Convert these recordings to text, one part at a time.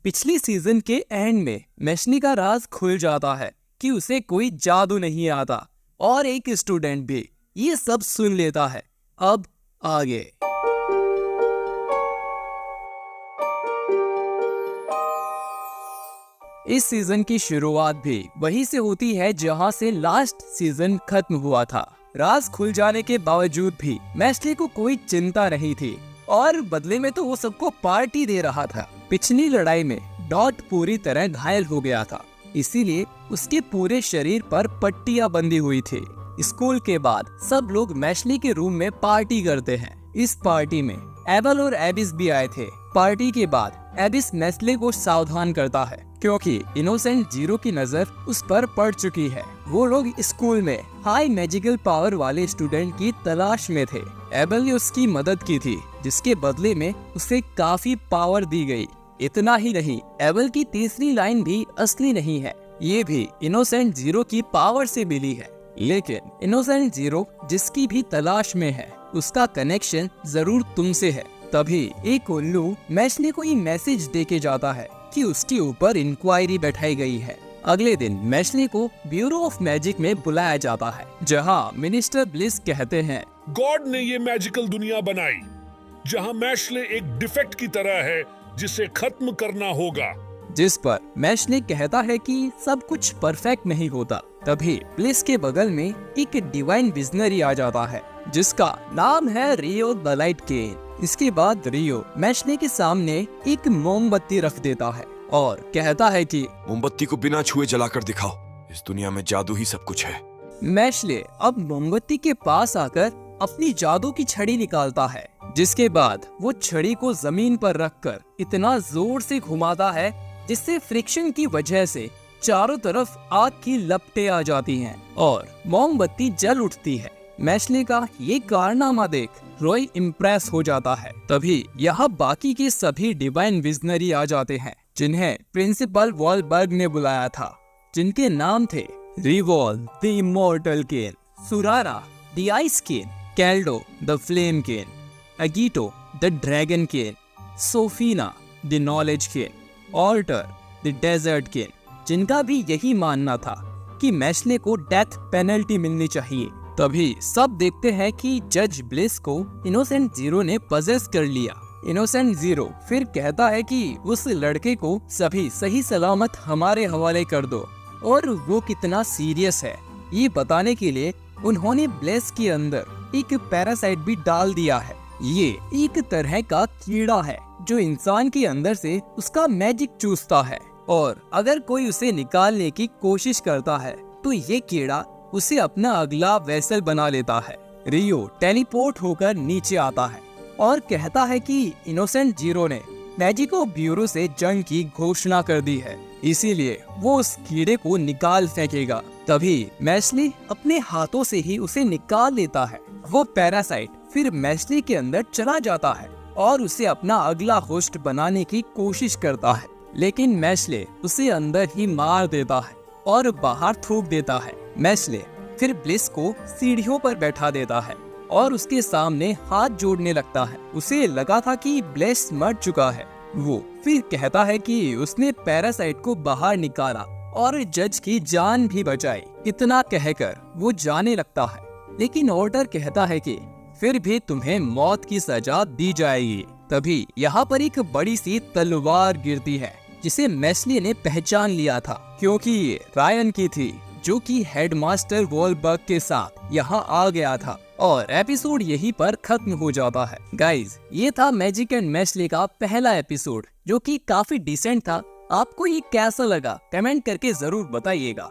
पिछली सीजन के एंड में मैशली का राज खुल जाता है कि उसे कोई जादू नहीं आता और एक स्टूडेंट भी ये सब सुन लेता है। अब आगे इस सीजन की शुरुआत भी वहीं से होती है जहां से लास्ट सीजन खत्म हुआ था। राज खुल जाने के बावजूद भी मैशली को कोई चिंता नहीं थी और बदले में तो वो सबको पार्टी दे रहा था। पिछली लड़ाई में डॉट पूरी तरह घायल हो गया था, इसीलिए उसके पूरे शरीर पर पट्टियां बंधी हुई थी। स्कूल के बाद सब लोग मैशली के रूम में पार्टी करते हैं। इस पार्टी में एबल और एबिस भी आए थे। पार्टी के बाद एबिस मैशली को सावधान करता है क्योंकि इनोसेंट जीरो की नजर उस पर पड़ चुकी है। वो लोग स्कूल में हाई मैजिकल पावर वाले स्टूडेंट की तलाश में थे। एबल ने उसकी मदद की थी, जिसके बदले में उसे काफी पावर दी गई। इतना ही नहीं, एबल की तीसरी लाइन भी असली नहीं है, ये भी इनोसेंट जीरो की पावर से मिली है। लेकिन इनोसेंट जीरो जिसकी भी तलाश में है, उसका कनेक्शन जरूर तुमसे है। तभी एक उल्लू मैशली को ये मैसेज देके जाता है कि उसके ऊपर इंक्वायरी बैठाई गई है। अगले दिन मैशली को ब्यूरो ऑफ मैजिक में बुलाया जाता है, जहां मिनिस्टर ब्लिस कहते हैं, गॉड ने ये मैजिकल दुनिया बनाई जहां मैशले एक डिफेक्ट की तरह है जिसे खत्म करना होगा। जिस पर मैशले कहता है कि सब कुछ परफेक्ट नहीं होता। तभी ब्लिस के बगल में एक डिवाइन विजनरी आ जाता है जिसका नाम है रियो द लाइट केन। इसके बाद रियो मैशले के सामने एक मोमबत्ती रख देता है और कहता है कि मोमबत्ती को बिना छुए जलाकर दिखाओ, इस दुनिया में जादू ही सब कुछ है। मैशले अब मोमबत्ती के पास आकर अपनी जादू की छड़ी निकालता है, जिसके बाद वो छड़ी को जमीन पर रखकर इतना जोर से घुमाता है जिससे फ्रिक्शन की वजह से चारों तरफ आग की लपटें आ जाती हैं और मोमबत्ती जल उठती है। मैशले का ये कारनामा देख रॉय इम्प्रेस हो जाता है। तभी यहाँ बाकी के सभी डिवाइन विजनरी आ जाते हैं जिन्हें प्रिंसिपल वॉलबर्ग ने बुलाया था, जिनके नाम थे Rival the immortal cane, Surara the ice cane, Caldo the flame cane, Agito the dragon cane, Sophina the knowledge cane, Alter the desert cane, जिनका भी यही मानना था कि मैशले को डेथ पेनल्टी मिलनी चाहिए। तभी सब देखते हैं कि जज ब्लिस को इनोसेंट जीरो ने पजेस कर लिया। इनोसेंट जीरो फिर कहता है कि उस लड़के को सभी सही सलामत हमारे हवाले कर दो और वो कितना सीरियस है ये बताने के लिए उन्होंने ब्लिस के अंदर एक पैरासाइट भी डाल दिया है। ये एक तरह का कीड़ा है जो इंसान के अंदर से उसका मैजिक चूसता है और अगर कोई उसे निकालने की कोशिश करता है तो ये कीड़ा उसे अपना अगला वेसल बना लेता है। रियो टेलीपोर्ट होकर नीचे आता है और कहता है कि इनोसेंट जीरो ने मैजिको ब्यूरो से जंग की घोषणा कर दी है, इसीलिए वो उस कीड़े को निकाल फेंकेगा। तभी मैशली अपने हाथों से ही उसे निकाल लेता है। वो पैरासाइट फिर मैशली के अंदर चला जाता है और उसे अपना अगला होस्ट बनाने की कोशिश करता है, लेकिन मैशले उसे अंदर ही मार देता है और बाहर थूक देता है। मैशले फिर ब्लिस को सीढ़ियों पर बैठा देता है और उसके सामने हाथ जोड़ने लगता है। उसे लगा था कि ब्लिस मर चुका है। वो फिर कहता है कि उसने पैरासाइट को बाहर निकाला और जज की जान भी बचाई। इतना कहकर वो जाने लगता है, लेकिन ऑर्डर कहता है कि फिर भी तुम्हें मौत की सजा दी जाएगी। तभी यहाँ पर एक बड़ी सी तलवार गिरती है जिसे मैशली ने पहचान लिया था क्योंकि ये रायन की थी, जो कि हेडमास्टर वॉलबर्ग के साथ यहाँ आ गया था। और एपिसोड यहीं पर खत्म हो जाता है। गाइज, ये था मैजिक एंड मैशली का पहला एपिसोड जो कि काफी डिसेंट था। आपको ये कैसा लगा कमेंट करके जरूर बताइएगा।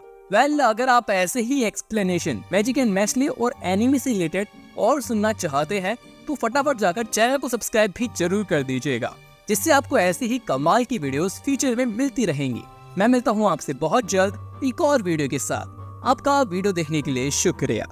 अगर आप ऐसे ही एक्सप्लेनेशन मैजिक एंड मैशली और एनिमे से रिलेटेड और सुनना चाहते हैं तो फटाफट जाकर चैनल को सब्सक्राइब भी जरूर कर दीजिएगा, जिससे आपको ऐसी ही कमाल की वीडियोस फ्यूचर में मिलती रहेंगी। मैं मिलता हूँ आपसे बहुत जल्द एक और वीडियो के साथ। आपका वीडियो देखने के लिए शुक्रिया।